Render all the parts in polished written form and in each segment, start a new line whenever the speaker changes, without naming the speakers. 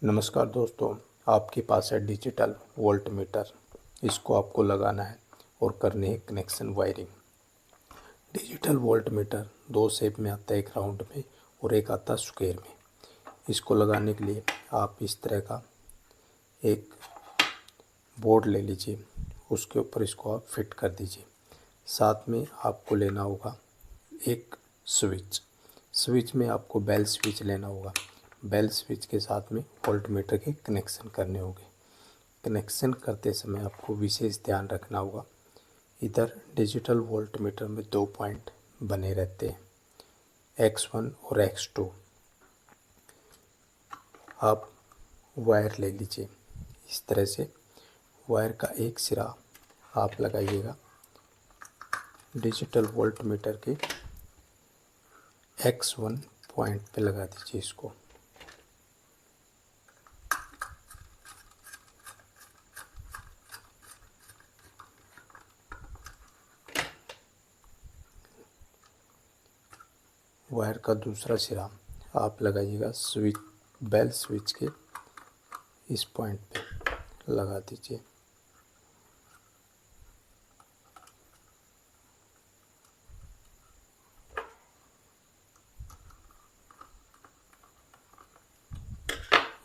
नमस्कार दोस्तों, आपके पास है डिजिटल वोल्ट मीटर। इसको आपको लगाना है और करनी है connection wiring. Digital volt meter दो शेप में आता है, एक राउंड में और एक आता है स्क्वायर में। इसको लगाने के लिए आप इस तरह का एक बोर्ड ले लीजिए, उसके ऊपर इसको आप फिट कर दीजिए। साथ में आपको लेना होगा एक स्विच में आपको बेल स्विच लेना होगा। बेल स्विच के साथ में वोल्ट मीटर के कनेक्शन करने होंगे। कनेक्शन करते समय आपको विशेष ध्यान रखना होगा, इधर डिजिटल वोल्ट मीटर में 2 पॉइंट बने रहते हैं, X1 और X2। आप वायर ले लीजिए, इस तरह से वायर का एक सिरा आप लगाइएगा डिजिटल वोल्ट मीटर के X1 पॉइंट पे लगा दीजिए इसको। वायर का दूसरा सिरा आप लगाइएगा बेल स्विच के इस पॉइंट पे लगा दीजिए।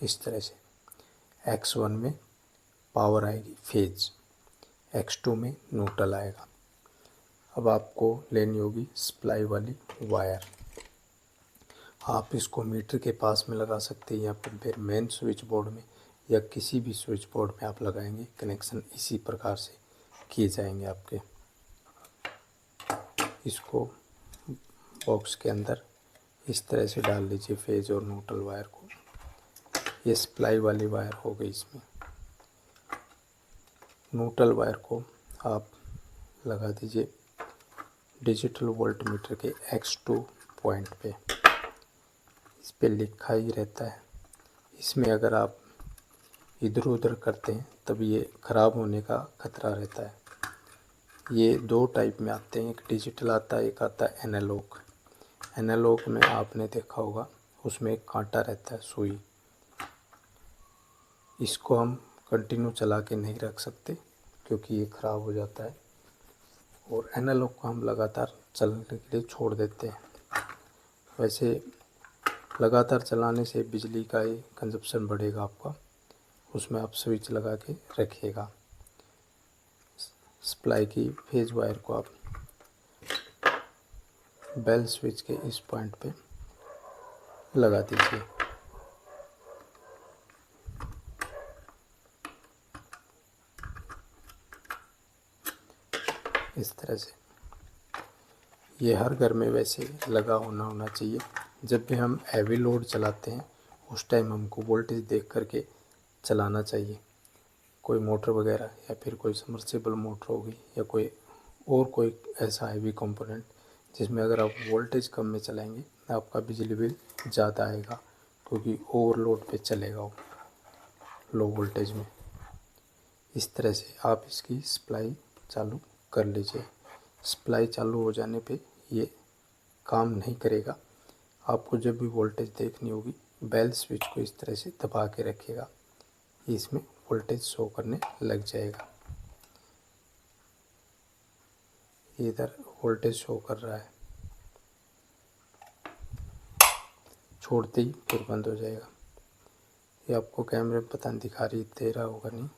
इस तरह से X1 में पावर आएगी फेज, X2 में न्यूट्रल आएगा। अब आपको लेनी होगी सप्लाई वाली वायर। आप इसको मीटर के पास में लगा सकते हैं या फिर मेन स्विच बोर्ड में या किसी भी स्विच बोर्ड में आप लगाएंगे। कनेक्शन इसी प्रकार से किए जाएंगे आपके। इसको बॉक्स के अंदर इस तरह से डाल लीजिए फेज और न्यूट्रल वायर को। ये सप्लाई वाली वायर हो गई। इसमें न्यूट्रल वायर को आप लगा दीजिए डिजिटल वोल्ट मीटर के X2 पॉइंट पे। इस पे लिखा ही रहता है। इसमें अगर आप इधर उधर करते हैं तब ये ख़राब होने का खतरा रहता है। ये दो टाइप में आते हैं, एक डिजिटल आता है, एक आता है एनालॉग। एनालॉग में आपने देखा होगा उसमें एक कांटा रहता है, सुई। इसको हम कंटिन्यू चला के नहीं रख सकते क्योंकि ये ख़राब हो जाता है, और एनालॉग को हम लगातार चलने के लिए छोड़ देते हैं। वैसे लगातार चलाने से बिजली का ही कंजप्शन बढ़ेगा आपका। उसमें आप स्विच लगा के रखिएगा। सप्लाई की फेज वायर को आप बेल स्विच के इस पॉइंट पे लगा दीजिए। इस तरह से ये हर घर में वैसे लगा होना चाहिए। जब भी हम हैवी लोड चलाते हैं उस टाइम हमको वोल्टेज देख करके चलाना चाहिए। कोई मोटर वगैरह या फिर कोई सबमर्सिबल मोटर होगी या कोई ऐसा हैवी कंपोनेंट जिसमें अगर आप वोल्टेज कम में चलाएंगे आपका बिजली बिल ज़्यादा आएगा, क्योंकि ओवरलोड पे चलेगा वो लो वोल्टेज में। इस तरह से आप इसकी सप्लाई चालू कर लीजिए। सप्लाई चालू हो जाने पे ये काम नहीं करेगा। आपको जब भी वोल्टेज देखनी होगी बेल स्विच को इस तरह से दबा के रखिएगा, इसमें वोल्टेज शो करने लग जाएगा। इधर वोल्टेज शो कर रहा है, छोड़ते ही फिर बंद हो जाएगा। ये आपको कैमरे में पता नहीं दे रहा होगा नहीं,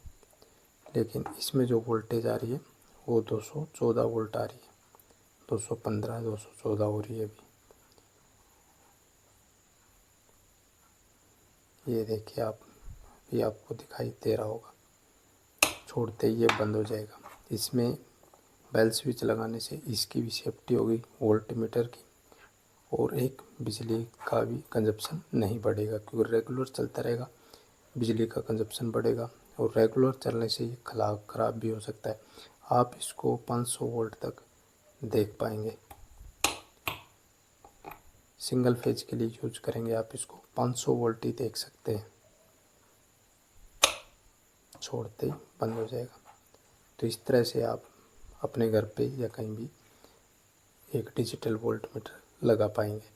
लेकिन इसमें जो वोल्टेज आ रही है वो 214 वोल्ट आ रही है। 215 214 हो रही है अभी। ये देखिए आप, ये आपको दिखाई दे रहा होगा। छोड़ते ही ये बंद हो जाएगा। इसमें बेल स्विच लगाने से इसकी भी सेफ्टी होगी वोल्ट मीटर की, और एक बिजली का भी कंजप्शन नहीं बढ़ेगा, क्योंकि रेगुलर चलता रहेगा बिजली का कंजप्शन बढ़ेगा, और रेगुलर चलने से ये ख़राब भी हो सकता है। आप इसको 500 वोल्ट तक देख पाएंगे। सिंगल फेज के लिए यूज करेंगे आप इसको 500 वोल्ट ही देख सकते हैं। छोड़ते ही बंद हो जाएगा। तो इस तरह से आप अपने घर पे या कहीं भी एक डिजिटल वोल्ट मीटर लगा पाएंगे।